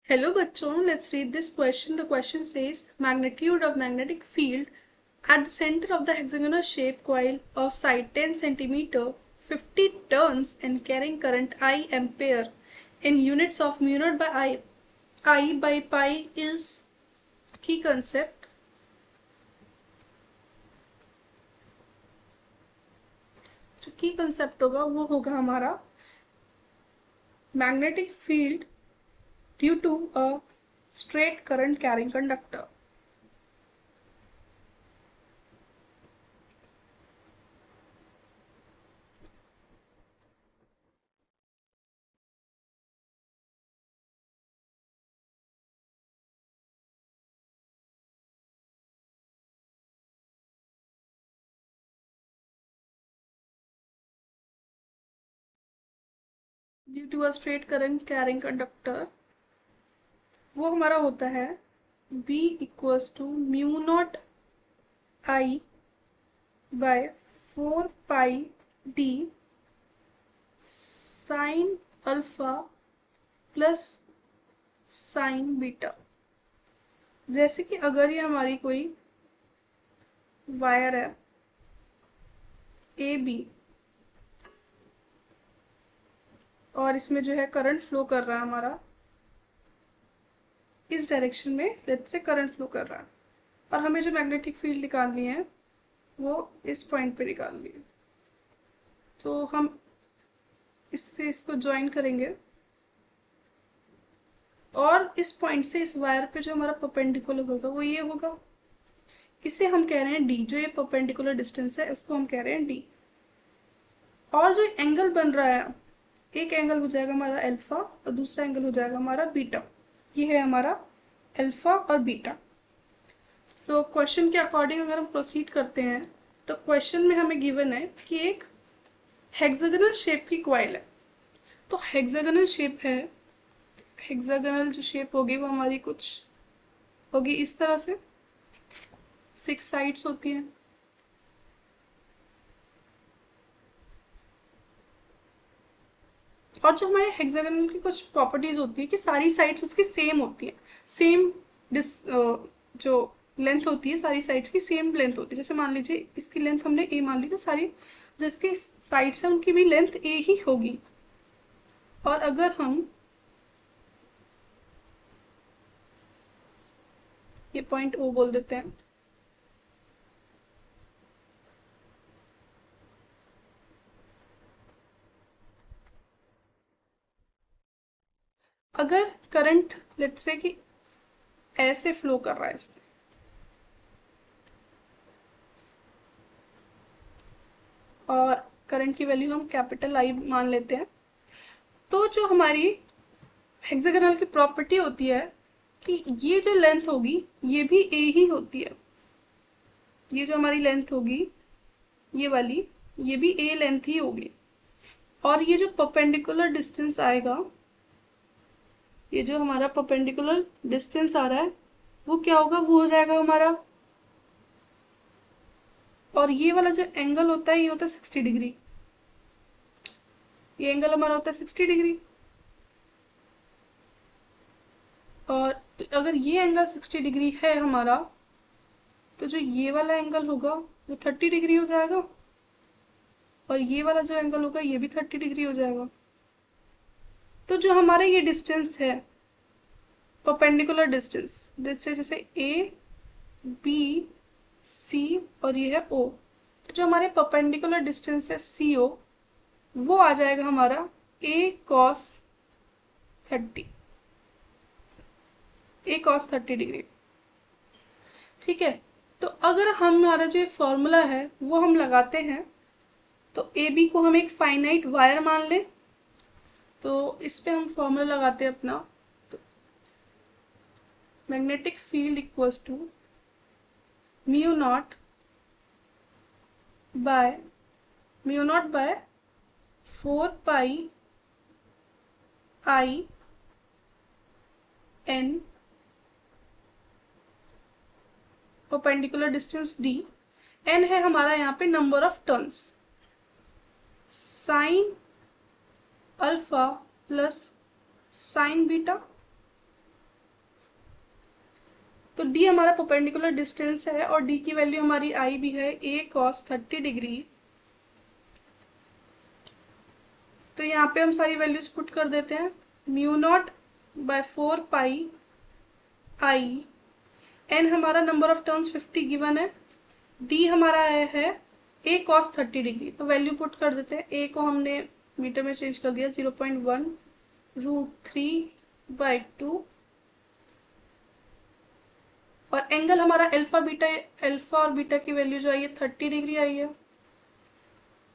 Hello bachon, let's read this question. The question says magnitude of magnetic field at the center of the hexagonal shaped coil of side 10 cm, 50 turns and carrying current I ampere in units of mu naught by I by pi is key concept. जो की concept होगा वो होगा हमारा magnetic field due to a straight current carrying conductor. Due to a straight current carrying conductor, वो हमारा होता है B equals to mu naught I by 4 pi d sine alpha plus sine beta. जैसे कि अगर ये हमारी कोई वायर है ए बी और इसमें जो है करंट फ्लो कर रहा है हमारा इस डायरेक्शन में, लेट्स से करंट फ्लो कर रहा है और हमें जो मैग्नेटिक फील्ड निकालनी है वो इस पॉइंट पे निकालनी है। तो हम इससे इसको ज्वाइन करेंगे और इस पॉइंट से इस वायर पे जो हमारा परपेंडिकुलर होगा वो ये होगा। इसे हम कह रहे हैं डी, जो ये परपेंडिकुलर डिस्टेंस है उसको हम कह रहे हैं डी। और जो एंगल बन रहा है, एक एंगल हो जाएगा हमारा अल्फा और दूसरा एंगल हो जाएगा हमारा बीटा। ये है हमारा अल्फा और बीटा। तो क्वेश्चन के अकॉर्डिंग अगर हम प्रोसीड करते हैं तो क्वेश्चन में हमें गिवन है कि एक हेक्सागोनल शेप की कॉइल है। तो हेक्सागोनल शेप है, हेक्सागोनल जो शेप होगी वो हमारी कुछ होगी इस तरह से, 6 साइड्स होती हैं। और जो हमारे हेक्सागोनल की कुछ प्रॉपर्टीज होती है कि सारी साइड्स उसकी सेम होती है, सेम जो लेंथ होती है सारी साइड्स की सेम लेंथ होती है। जैसे मान लीजिए इसकी लेंथ हमने ए मान ली तो सारी जो इसकी साइड्स है उनकी भी लेंथ ए ही होगी। और अगर हम ये पॉइंट ओ बोल देते हैं, अगर करंट लेट्स से कि ऐसे फ्लो कर रहा है इसमें और करंट की वैल्यू हम कैपिटल आई मान लेते हैं, तो जो हमारी हेक्सागोनल की प्रॉपर्टी होती है कि ये जो लेंथ होगी ये भी ए ही होती है। ये जो हमारी लेंथ होगी ये वाली, ये भी ए लेंथ ही होगी। और ये जो परपेंडिकुलर डिस्टेंस आएगा, ये जो हमारा परपेंडिकुलर डिस्टेंस आ रहा है वो क्या होगा, वो हो जाएगा हमारा, और ये वाला जो एंगल होता है ये होता है 60 डिग्री। ये एंगल हमारा होता है 60 डिग्री। और अगर ये एंगल 60 डिग्री है हमारा तो जो ये वाला एंगल होगा वो 30 डिग्री हो जाएगा और ये वाला जो एंगल होगा ये भी 30 डिग्री हो जाएगा। तो जो हमारा ये डिस्टेंस है परपेंडिकुलर डिस्टेंस, जैसे ए बी सी और ये है ओ, तो जो हमारे परपेंडिकुलर डिस्टेंस है सी ओ वो आ जाएगा हमारा ए कॉस 30, ए कॉस 30 डिग्री। ठीक है, तो अगर हमारा जो फॉर्मूला है वो हम लगाते हैं तो ए बी को हम एक फाइनाइट वायर मान लें, तो इस पे हम फॉर्मूला लगाते हैं अपना। तो magnetic field equals to mu naught by 4 pi I n perpendicular distance d, n है हमारा यहाँ पे number of turns, sine alpha plus sine beta तो डी हमारा परपेंडिकुलर डिस्टेंस है और डी की वैल्यू हमारी आई भी है a cos 30 डिग्री। तो यहाँ पे हम सारी वैल्यूज पुट कर देते हैं। Mu naught by 4 pi I, N हमारा नंबर ऑफ टर्न्स 50 गिवन है, डी हमारा है a cos 30 डिग्री। तो वैल्यू पुट कर देते हैं। a को हमने मीटर में चेंज कर दिया 0.1 √3/2, और एंगल हमारा अल्फा और बीटा की वैल्यू जो आई है 30 डिग्री आई है,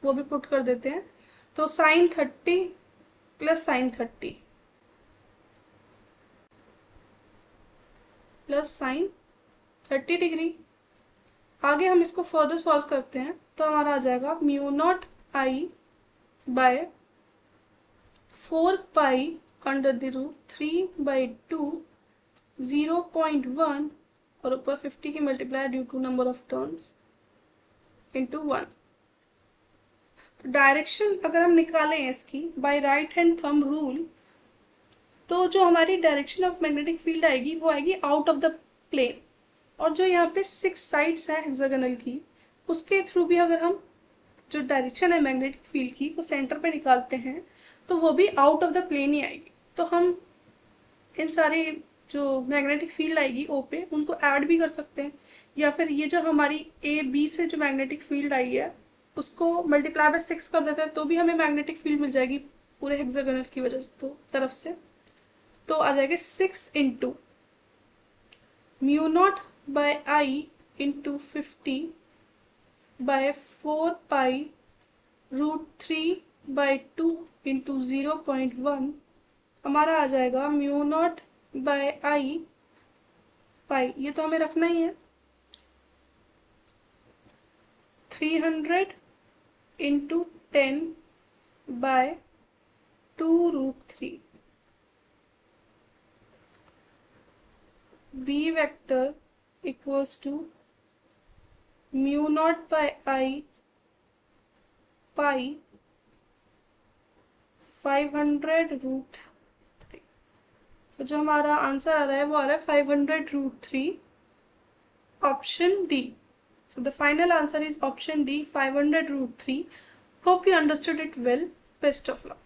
वो भी पुट कर देते हैं। तो sine 30 plus sine 30 plus sine 30 degree. आगे हम इसको फर्दर सॉल्व करते हैं तो हमारा आ जाएगा mu naught I by 4 pi under the root 3/2 0.1 और ऊपर 50 की multiply due to number of turns into 1। Direction अगर हम निकालें इसकी by right hand thumb rule, तो जो हमारी डायरेक्शन ऑफ मैग्नेटिक फील्ड आएगी वो आएगी आउट ऑफ द प्लेन। और जो यहाँ पे 6 साइड्स हैं हेक्सागोनल की, उसके थ्रू भी अगर हम जो डायरेक्शन है मैग्नेटिक फील्ड की वो सेंटर पे निकालते हैं तो वो भी आउट ऑफ द प्लेन ही आएगी। तो हम इन सारी जो मैग्नेटिक फील्ड आएगी ओ पे, उनको ऐड भी कर सकते हैं, या फिर ये जो हमारी ए बी से जो मैग्नेटिक फील्ड आई है उसको मल्टीप्लाई बाय 6 कर देते हैं तो भी हमें मैग्नेटिक फील्ड मिल जाएगी पूरे हेक्सागोनल की वजह से, तो तरफ से। तो आ जाएगा 6 into mu naught by I into 50 by 4 pi √3/2 into 0.1, हमारा आ जाएगा mu naught by I pi, ये तो हमें रखना ही है, 300 into 10/2√3। b vector equals to mu naught by I pi 500√3। तो जो हमारा आंसर आ रहा है वो आ रहा है 500√3, option D. So the final answer is option D, 500√3. Hope you understood it well. Best of luck.